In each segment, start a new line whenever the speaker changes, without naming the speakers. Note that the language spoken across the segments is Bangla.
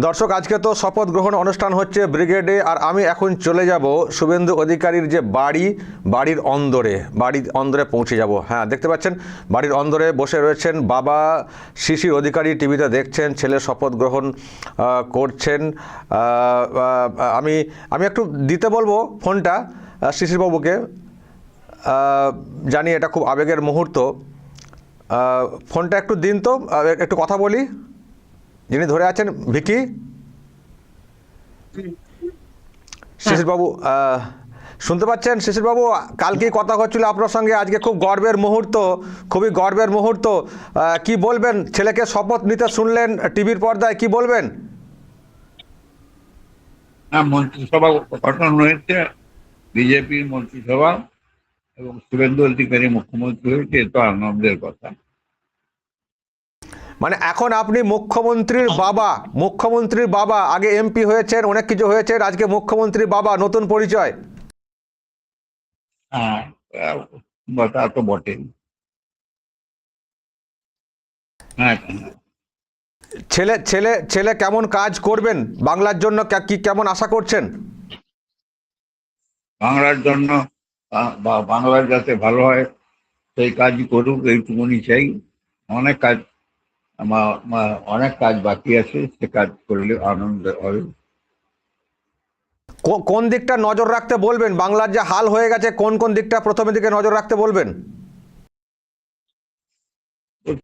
দর্শক, আজকে তো শপথ গ্রহণ অনুষ্ঠান হচ্ছে ব্রিগেডে, আর আমি এখন চলে যাব শুভেন্দু অধিকারীর যে বাড়ির অন্দরে পৌঁছে যাব। হ্যাঁ, দেখতে পাচ্ছেন বাড়ির অন্দরে বসে রয়েছেন বাবা শিশির অধিকারী, টিভিতে দেখছেন, ছেলে শপথ গ্রহণ করছেন। আমি একটু দিতে বলবো ফোনটা শিশিরবাবুকে, জানি এটা খুব আবেগের মুহূর্ত। ফোনটা একটু দিন তো, একটু কথা বলি। যিনি ধরে আছেন ভিকি, শিশিরবাবু শুনতে পাচ্ছেন? শিশিরবাবু, কালকে কথা হচ্ছিল আপনার সঙ্গে, আজকে খুবই গর্বের মুহূর্ত। কি বলবেন? ছেলেকে শপথ নিতে শুনলেন টিভির পর্দায়, কি বলবেন?
মন্ত্রিসভা গঠন হয়েছে, বিজেপির মন্ত্রিসভা, এবং শুভেন্দু অধিকারী মুখ্যমন্ত্রী হয়েছে, এ তো আনন্দের কথা।
মানে এখন আপনি মুখ্যমন্ত্রীর বাবা, আগে এমপি হয়েছেন, অনেক কিছু হয়েছে, আজকে মুখ্যমন্ত্রীর বাবা, নতুন পরিচয়।
হ্যাঁ, তা তো বটেই। হ্যাঁ,
ছেলে কেমন কাজ করবেন বাংলার জন্য, কেমন আশা করছেন?
বাংলার জন্য বা বাংলার যাতে ভালো হয় সেই কাজই করুক, এইটুকুনি চাই। অনেক কাজ বাকি আছে, সে কাজ করলে আনন্দ হবে।
কোন দিকটা নজর রাখতে বলবেন? বাংলার যে হাল হয়ে গেছে, কোন দিকটা প্রথমের দিকে নজর রাখতে বলবেন?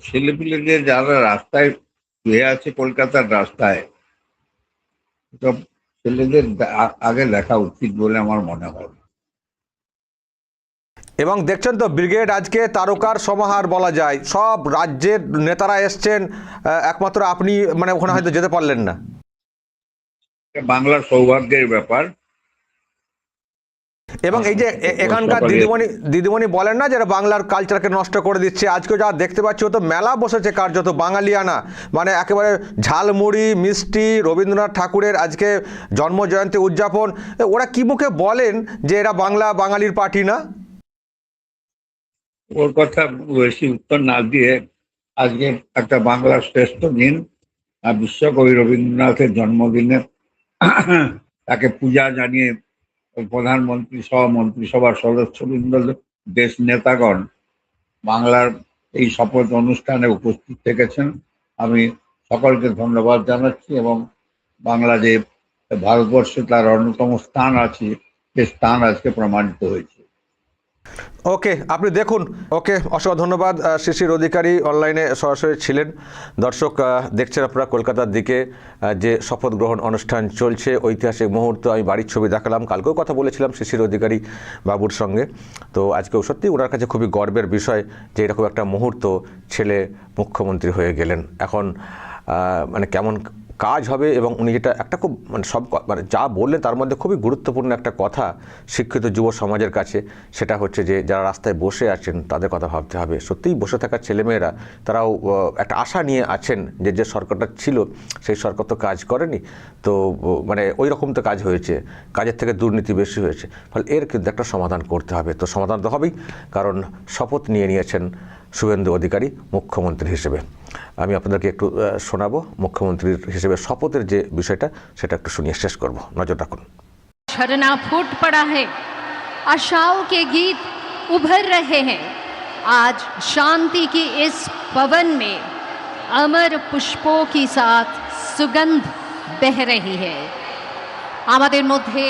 ছেলেপিলেদের যারা রাস্তায় শুয়ে আছে, কলকাতার রাস্তায়, সব ছেলেদের আগে দেখা উচিত বলে আমার মনে হয়।
এবং দেখছেন তো ব্রিগেড আজকে তারকার সমাহার বলা যায়, সব রাজ্যের নেতারা এসছেন, একমাত্র আপনি মানে ওখানে হয়তো যেতে পারলেন না।
বাংলার সৌভাগ্যের ব্যাপার।
এবং এই যে এখানকার দিদিমণি বলেন না যে বাংলার কালচারকে নষ্ট করে দিচ্ছে, আজকে যা দেখতে পাচ্ছি ও তো মেলা বসেছে কার্যত বাঙালিয়ানা, মানে একেবারে ঝালমুড়ি, মিষ্টি, রবীন্দ্রনাথ ঠাকুরের আজকে জন্মজয়ন্তী উদযাপন। ওরা কি মুখে বলেন যে এরা বাঙালির পার্টি না?
ওর কথা বেশি উত্তর না দিয়ে, আজকে একটা বাংলার শ্রেষ্ঠ দিন, বিশ্বকবি রবীন্দ্রনাথের জন্মদিনে তাকে পূজা জানিয়ে প্রধানমন্ত্রী সহ মন্ত্রিসভার সদস্যবৃন্দ, দেশ নেতাগণ বাংলার এই শপথ অনুষ্ঠানে উপস্থিত থেকেছেন। আমি সকলকে ধন্যবাদ জানাচ্ছি, এবং বাংলা যে ভারতবর্ষে তার অন্যতম স্থান আছে, সে স্থান আজকে প্রমাণিত হয়েছে।
ওকে, আপনি দেখুন। ওকে, অসংখ্য ধন্যবাদ। শিশির অধিকারী অনলাইনে সরাসরি ছিলেন। দর্শক, দেখছেন আপনারা কলকাতার দিকে যে শপথ গ্রহণ অনুষ্ঠান চলছে, ঐতিহাসিক মুহূর্ত। আমি বাড়ির ছবি দেখালাম, কালকেও কথা বলেছিলাম শিশির অধিকারী বাবুর সঙ্গে। তো আজকেও সত্যি ওনার কাছে খুবই গর্বের বিষয় যে এরকম একটা মুহূর্ত, ছেলে মুখ্যমন্ত্রী হয়ে গেলেন। এখন মানে কেমন কাজ হবে, এবং উনি যেটা একটা খুব মানে যা বললেন তার মধ্যে খুবই গুরুত্বপূর্ণ একটা কথা শিক্ষিত যুব সমাজের কাছে, সেটা হচ্ছে যে যারা রাস্তায় বসে আছেন তাদের কথা ভাবতে হবে। সত্যিই বসে থাকা ছেলেমেয়েরা তারাও একটা আশা নিয়ে আছেন যে সরকারটা ছিল সেই সরকার তো কাজ করেনি, তো মানে ওই রকম তো কাজ হয়েছে, কাজের থেকে দুর্নীতি বেশি হয়েছে, ফলে এর কিন্তু একটা সমাধান করতে হবে। তো সমাধান তো হবেই, কারণ শপথ নিয়েছেন শুভেন্দু অধিকারী মুখ্যমন্ত্রী হিসেবে। আমি আপনাদেরকে একটু শোনাবো মুখ্যমন্ত্রীর হিসেবে শপথের যে বিষয়টা, সেটা একটু শুনিয়ে শেষ করব। নজর রাখুন।
झरना फूट पड़ा है, आशाओं के गीत उभर रहे हैं। आज शांति की इस पवन में अमर पुष्पों की साथ सुगंध बह रही है। আমাদের মধ্যে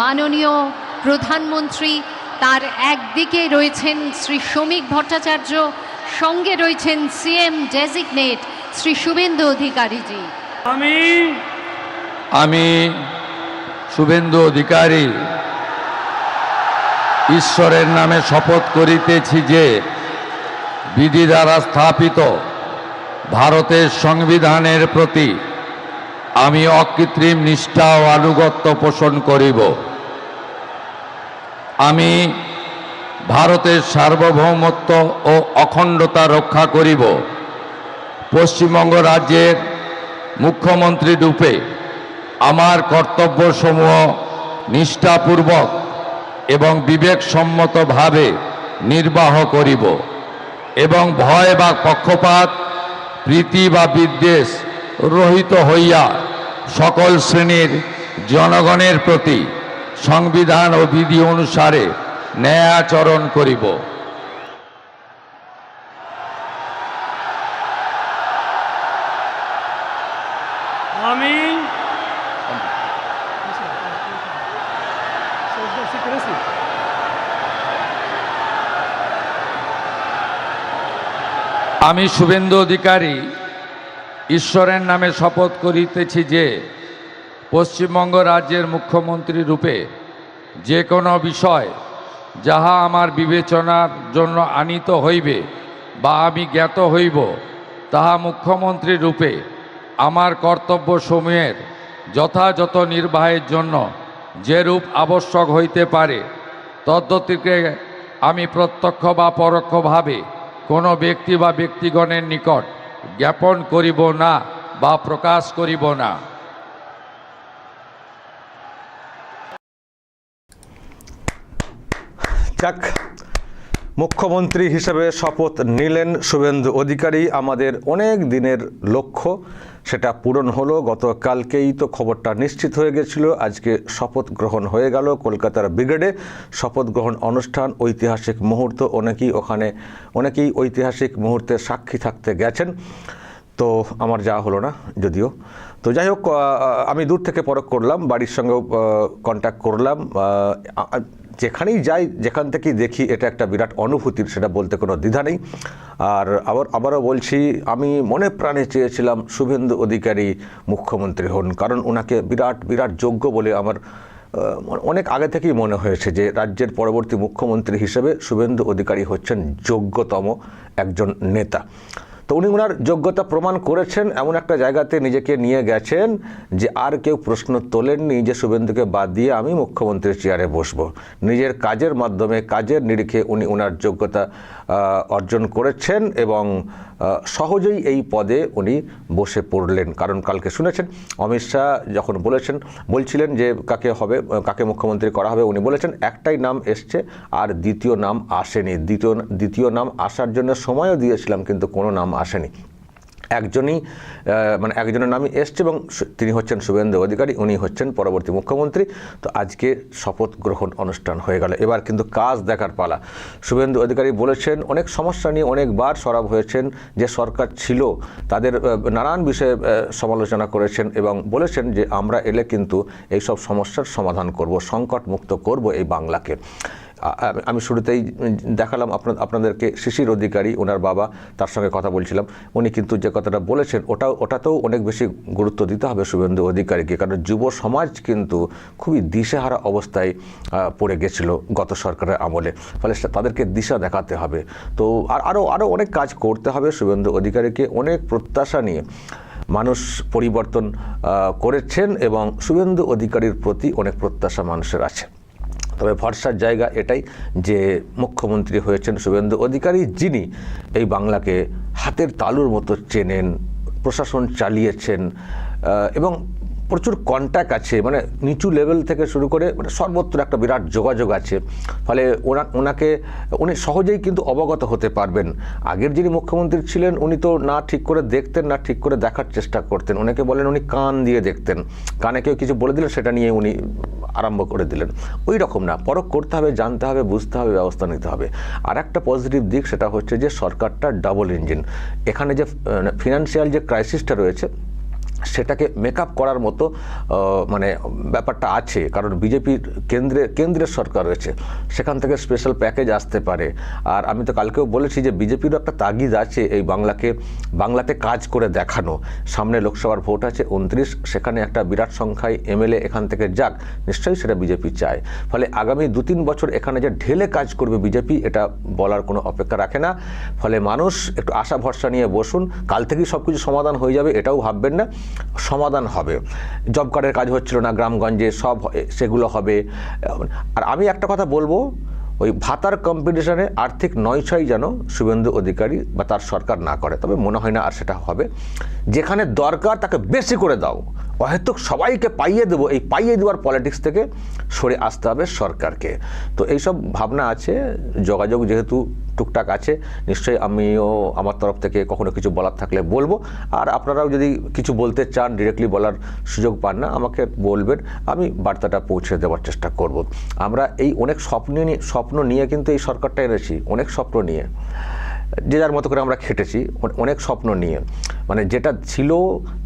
মাননীয় প্রধানমন্ত্রী, তার একদিকে রয়েছেন শ্রী শ্রমিক ভট্টাচার্য, সঙ্গে রয়েছেন সিএম ডেজিগনেট শ্রী শুভেন্দু অধিকারীজি।
আমি শুভেন্দু অধিকারী ঈশ্বরের নামে শপথ করিতেছি যে বিধি দ্বারা স্থাপিত ভারতের সংবিধানের প্রতি আমি অকৃত্রিম নিষ্ঠা ও আনুগত্য পোষণ করিব। আমি ভারতের সার্বভৌমত্ব ও অখণ্ডতা রক্ষা করিব। পশ্চিমবঙ্গ রাজ্যের মুখ্যমন্ত্রী রূপে আমার কর্তব্যসমূহ নিষ্ঠাপূর্বক এবং বিবেকসম্মতভাবে নির্বাহ করিব, এবং ভয় বা পক্ষপাত, প্রীতি বা বিদ্বেষ রহিত হইয়া সকল শ্রেণীর জনগণের প্রতি সংবিধান ও বিধি অনুসারে ন্যায় আচরণ করিব।
আমি
আমি শুভেন্দু অধিকারী ঈশ্বরের নামে শপথ করিতেছি যে পশ্চিমবঙ্গ রাজ্যের মুখ্যমন্ত্রী রূপে যে কোনো বিষয় যাহা আমার বিবেচনার জন্য আনিত হইবে বা আমি জ্ঞাত হইব, তাহা মুখ্যমন্ত্রী রূপে আমার কর্তব্যসমূহের যথাযথ নির্বাহের জন্য যেরূপ আবশ্যক হইতে পারে তদ্গতিকে আমি প্রত্যক্ষ বা পরোক্ষভাবে কোনো ব্যক্তি বা ব্যক্তিগণের নিকট জ্ঞাপন করিব না বা প্রকাশ করিব না।
যাক, মুখ্যমন্ত্রী হিসেবে শপথ নিলেন শুভেন্দু অধিকারী। আমাদের অনেক দিনের লক্ষ্য সেটা পূরণ হলো। গতকালকেই তো খবরটা নিশ্চিত হয়ে গেছিল, আজকে শপথ গ্রহণ হয়ে গেল কলকাতার ব্রিগেডে। শপথ গ্রহণ অনুষ্ঠান, ঐতিহাসিক মুহূর্ত, অনেকেই ঐতিহাসিক মুহূর্তের সাক্ষী থাকতে গেছেন। তো আমার যাওয়া হলো না যদিও। তো যাই হোক, আমি দূর থেকে পরখ করলাম, বাড়ির সঙ্গেও কন্ট্যাক্ট করলাম। যেখানেই যাই, যেখান থেকেই দেখি, এটা একটা বিরাট অনুভূতির, সেটা বলতে কোনো দ্বিধা নেই। আর আবারও বলছি, আমি মনে প্রাণে চেয়েছিলাম শুভেন্দু অধিকারী মুখ্যমন্ত্রী হন, কারণ ওনাকে বিরাট যোগ্য বলে আমার অনেক আগে থেকেই মনে হয়েছে যে রাজ্যের পরবর্তী মুখ্যমন্ত্রী হিসেবে শুভেন্দু অধিকারী হচ্ছেন যোগ্যতম একজন নেতা। তো উনি ওনার যোগ্যতা প্রমাণ করেছেন, এমন একটা জায়গাতে নিজেকে নিয়ে গেছেন যে আর কেউ প্রশ্ন তোলেননি যে শুভেন্দুকে বাদ দিয়ে আমি মুখ্যমন্ত্রীর চেয়ারে বসবো। নিজের কাজের মাধ্যমে, কাজের নিরিখে উনি ওনার যোগ্যতা অর্জন করেছেন এবং সহজেই এই পদে উনি বসে পড়লেন। কারণ কালকে শুনেছেন অমিত শাহ যখন বলছিলেন যে কাকে মুখ্যমন্ত্রী করা হবে, উনি বলেছেন একটাই নাম এসছে আর দ্বিতীয় নাম আসেনি। দ্বিতীয় নাম আসার জন্য সময়ও দিয়েছিলাম, কিন্তু কোনো নাম আসেনি। একজনের নামই এসছে এবং তিনি হচ্ছেন শুভেন্দু অধিকারী, উনি হচ্ছেন পরবর্তী মুখ্যমন্ত্রী। তো আজকে শপথ গ্রহণ অনুষ্ঠান হয়ে গেল, এবার কিন্তু কাজ দেখার পালা। শুভেন্দু অধিকারী বলেছেন, অনেক সমস্যা নিয়ে অনেকবার সরব হয়েছেন, যে সরকার ছিল তাদের নানান বিষয়ে সমালোচনা করেছেন এবং বলেছেন যে আমরা এলে কিন্তু এইসব সমস্যার সমাধান করব, সংকট মুক্ত করব এই বাংলাকে। আমি শুরুতেই দেখালাম আপনাদেরকে শিশির অধিকারী, ওনার বাবা, তার সঙ্গে কথা বলছিলাম। উনি কিন্তু যে কথাটা বলেছেন ওটাতেও অনেক বেশি গুরুত্ব দিতে হবে শুভেন্দু অধিকারীকে, কারণ যুব সমাজ কিন্তু খুবই দিশেহারা অবস্থায় পড়ে গেছিল গত সরকারের আমলে। ফলে তাদেরকে দিশা দেখাতে হবে। তো আরও অনেক কাজ করতে হবে শুভেন্দু অধিকারীকে। অনেক প্রত্যাশা নিয়ে মানুষ পরিবর্তন করেছেন এবং শুভেন্দু অধিকারীর প্রতি অনেক প্রত্যাশা মানুষের আছে। তবে ভরসার জায়গা এটাই যে মুখ্যমন্ত্রী হয়েছেন শুভেন্দু অধিকারী, যিনি এই বাংলাকে হাতের তালুর মতো চেনেন, প্রশাসন চালিয়েছেন এবং প্রচুর কন্ট্যাক্ট আছে, মানে নিচু লেভেল থেকে শুরু করে সর্বত্র একটা বিরাট যোগাযোগ আছে। ফলে উনি সহজেই কিন্তু অবগত হতে পারবেন। আগের যিনি মুখ্যমন্ত্রী ছিলেন উনি তো না ঠিক করে দেখতেন, না ঠিক করে দেখার চেষ্টা করতেন। অনেকে বলেন উনি কান দিয়ে দেখতেন, কানে কেউ কিছু বলে দিলেন সেটা নিয়ে উনি আরম্ভ করে দিলেন। ওই রকম না, পরখ করতে হবে, জানতে হবে, বুঝতে হবে, ব্যবস্থা নিতে হবে। আর একটা পজিটিভ দিক সেটা হচ্ছে যে সরকারটা ডাবল ইঞ্জিন। এখানে যে ফিনান্সিয়াল যে ক্রাইসিসটা রয়েছে সেটাকে মেকআপ করার মতো ব্যাপারটা আছে, কারণ বিজেপির কেন্দ্রের সরকার রয়েছে, সেখান থেকে স্পেশাল প্যাকেজ আসতে পারে। আর আমি তো কালকেও বলেছি যে বিজেপিরও একটা তাগিদ আছে এই বাংলাতে কাজ করে দেখানো। সামনে লোকসভার ভোট আছে 29, সেখানে একটা বিরাট সংখ্যায় এমএলএ এখান থেকে যাক, নিশ্চয়ই সেটা বিজেপি চায়। ফলে আগামী 2-3 বছর এখানে যে ঢেলে কাজ করবে বিজেপি, এটা বলার কোনো অপেক্ষা রাখে না। ফলে মানুষ একটু আশা ভরসা নিয়ে বসুন, কাল থেকেই সব কিছু সমাধান হয়ে যাবে এটাও ভাববেন না, সমাধান হবে। জব কার্ডের কাজ হচ্ছিল না গ্রামগঞ্জে, সব সেগুলো হবে। আর আমি একটা কথা বলবো, ওই ভাতার কম্পিটিশনে আর্থিক নয়ছয় যেন শুভেন্দু অধিকারী বা তার সরকার না করে, তবে মনে হয় না আর সেটা হবে। যেখানে দরকার তাকে বেশি করে দাও, অহেতুক সবাইকে পাইয়ে দেবো, এই পাইয়ে দেওয়ার পলিটিক্স থেকে সরে আসতে হবে সরকারকে। তো এইসব ভাবনা আছে, যোগাযোগ যেহেতু টুকটাক আছে, নিশ্চয়ই আমিও আমার তরফ থেকে কখনো কিছু বলার থাকলে বলবো। আর আপনারাও যদি কিছু বলতে চান, ডিরেক্টলি বলার সুযোগ পান না, আমাকে বলবেন, আমি বার্তাটা পৌঁছে দেওয়ার চেষ্টা করব। আমরা এই অনেক স্বপ্ন নিয়ে কিন্তু এই সরকারটা এনেছি, অনেক স্বপ্ন নিয়ে, যে যার মতো করে আমরা খেটেছি, অনেক স্বপ্ন নিয়ে, মানে যেটা ছিল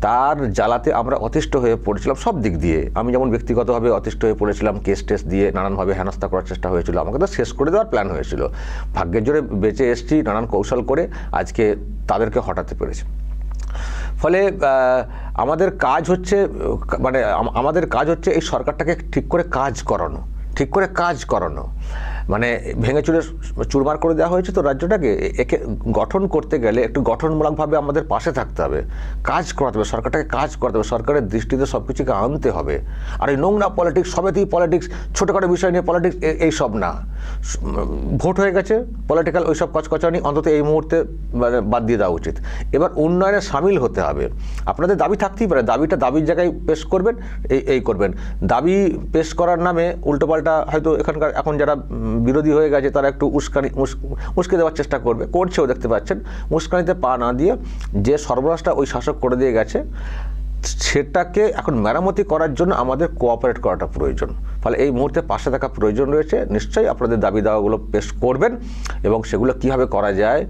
তার জ্বালাতে আমরা অতিষ্ঠ হয়ে পড়েছিলাম সব দিক দিয়ে। আমি যেমন ব্যক্তিগতভাবে অতিষ্ঠ হয়ে পড়েছিলাম, কেস টেস দিয়ে নানানভাবে হেনস্থা করার চেষ্টা হয়েছিল, আমাকে তো শেষ করে দেওয়ার প্ল্যান হয়েছিল। ভাগ্যের জোরে বেঁচে এসেছি, নানান কৌশল করে আজকে তাদেরকে হটাতে পেরেছি। ফলে আমাদের কাজ হচ্ছে, মানে আমাদের কাজ হচ্ছে এই সরকারটাকে ঠিক করে কাজ করানো, মানে ভেঙে চুরে চুরমার করে দেওয়া হয়েছে তো রাজ্যটাকে, একে গঠন করতে গেলে একটু গঠনমূলকভাবে আমাদের পাশে থাকতে হবে, কাজ করাতে হবে, সরকারটাকে কাজ করাতে হবে, সরকারের দৃষ্টিতে সব কিছুকে আনতে হবে। আর এই নোংরা পলিটিক্স, সবেতেই পলিটিক্স, ছোটোখাটো বিষয় নিয়ে পলিটিক্স, এইসব না। ভোট হয়ে গেছে, পলিটিক্যাল ওইসব কচকচানি অন্তত এই মুহূর্তে মানে বাদ দিয়ে দেওয়া উচিত। এবার উন্নয়নে সামিল হতে হবে। আপনাদের দাবি থাকতেই পারে, দাবির জায়গায় পেশ করবেন, এই করবেন। দাবি পেশ করার নামে উল্টোপাল্টা হয়তো এখন যারা বিরোধী হয়ে গেছে তারা একটু উস্কে দেওয়ার চেষ্টা করছেও, দেখতে পাচ্ছেন। উস্কানিতে পা না দিয়ে যে সর্বনাশটা ওই শাসক করে দিয়ে গেছে, সেটাকে এখন মেরামতি করার জন্য আমাদের কোঅপারেট করাটা প্রয়োজন। ফলে এই মুহূর্তে পাশে থাকা প্রয়োজন রয়েছে। নিশ্চয়ই আপনাদের দাবি দাওয়াগুলো পেশ করবেন এবং সেগুলো কিভাবে করা যায়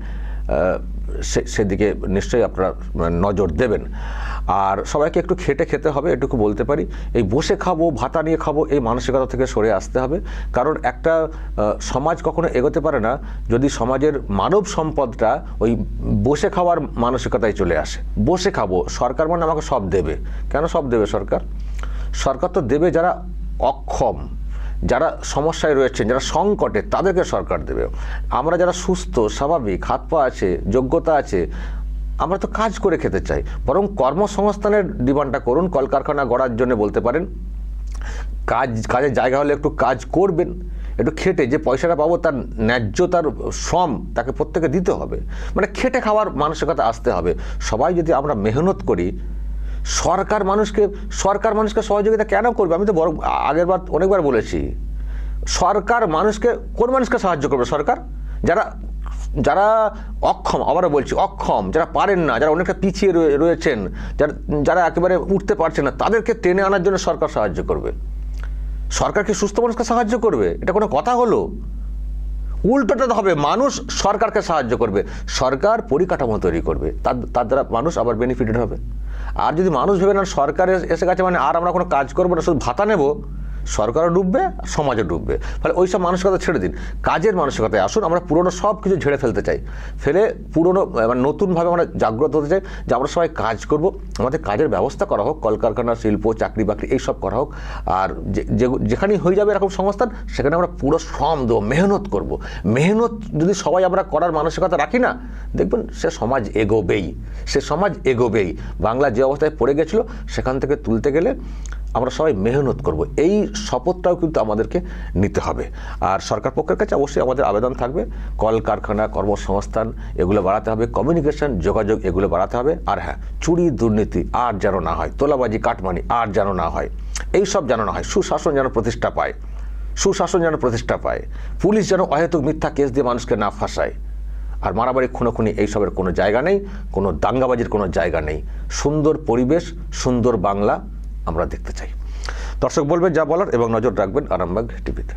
সেদিকে নিশ্চয়ই আপনারা নজর দেবেন। আর সবাইকে একটু খেতে হবে, এটুকু বলতে পারি। এই বসে খাবো, ভাতা নিয়ে খাবো, এই মানসিকতা থেকে সরে আসতে হবে। কারণ একটা সমাজ কখনো এগোতে পারে না যদি সমাজের মানব সম্পদটা ওই বসে খাওয়ার মানসিকতায় চলে আসে। বসে খাবো, সরকার মানে আমাকে সব দেবে। কেন সব দেবে সরকার তো দেবে যারা অক্ষম, যারা সমস্যায় রয়েছেন, যারা সংকটে, তাদেরকে সরকার দেবে। আমরা যারা সুস্থ, স্বাভাবিক, হাত পা আছে, যোগ্যতা আছে, আমরা তো কাজ করে খেতে চাই। বরং কর্মসংস্থানের ডিমান্ডটা করুন, কলকারখানা গড়ার জন্য বলতে পারেন। কাজের জায়গা হলে একটু কাজ করবেন, একটু খেটে যে পয়সাটা পাবো তার ন্যায্য, তার শ্রম তাকে প্রত্যেকে দিতে হবে। মানে খেটে খাওয়ার মানসিকতা আসতে হবে। সবাই যদি আমরা মেহনত করি, সরকার মানুষকে সহযোগিতা কেন করবে? আমি তো আগেরবার অনেকবার বলেছি, সরকার কোন মানুষকে সাহায্য করবে? সরকার যারা অক্ষম, আবারও বলছি অক্ষম, যারা পারেন না, যারা অনেকটা পিছিয়ে রয়েছেন, যারা একেবারে উঠতে পারছে না, তাদেরকে টেনে আনার জন্য সরকার সাহায্য করবে। সরকার কি সুস্থ মানুষকে সাহায্য করবে? এটা কোনো কথা হলো? উল্টোটা হবে, মানুষ সরকারকে সাহায্য করবে, সরকার পরিকাঠামো তৈরি করবে, তার দ্বারা মানুষ আবার বেনিফিটেড হবে। আর যদি মানুষ ভেবে না সরকার এসে গেছে মানে আর আমরা কোনো কাজ করবো না, শুধু ভাতা নেব, সরকারও ডুববে, সমাজও ডুববে। ফলে ওই সব মানসিকতা ছেড়ে দিন, কাজের মানসিকতায় আসুন। আমরা পুরনো সব কিছু ঝেড়ে ফেলতে চাই, পুরনো মানে নতুনভাবে আমরা জাগ্রত হতে চাই যে আমরা সবাই কাজ করব, আমাদের কাজের ব্যবস্থা করা হোক, কলকারখানা, শিল্প, চাকরি বাকরি এইসব করা হোক। আর যেখানেই হয়ে যাবে এরকম সংস্থান, সেখানে আমরা পুরো শ্রম দেবো, মেহনত করব। মেহনত যদি সবাই আমরা করার মানসিকতা রাখি না, দেখবেন সে সমাজ এগোবেই। বাংলা যে অবস্থায় পড়ে গেছিলো সেখান থেকে তুলতে গেলে আমরা সবাই মেহনত করব, এই শপথটাও কিন্তু আমাদেরকে নিতে হবে। আর সরকার পক্ষের কাছে অবশ্যই আমাদের আবেদন থাকবে, কলকারখানা, কর্মসংস্থান এগুলো বাড়াতে হবে, কমিউনিকেশন, যোগাযোগ এগুলো বাড়াতে হবে। আর হ্যাঁ, চুরি, দুর্নীতি আর যেন না হয়, তোলাবাজি, কাটমানি আর যেন না হয়, এইসব যেন না হয়। সুশাসন যেন প্রতিষ্ঠা পায়, পুলিশ যেন অহেতুক মিথ্যা কেস দিয়ে মানুষকে না ফাঁসায়। আর মারামারি, খুনোখুনি এইসবের কোনো জায়গা নেই, কোনো দাঙ্গাবাজির কোনো জায়গা নেই। সুন্দর পরিবেশ, সুন্দর বাংলা আমরা দেখতে চাই। দর্শক বলবেন যা বলার এবং নজর রাখবেন আরামবাগ টিভিতে।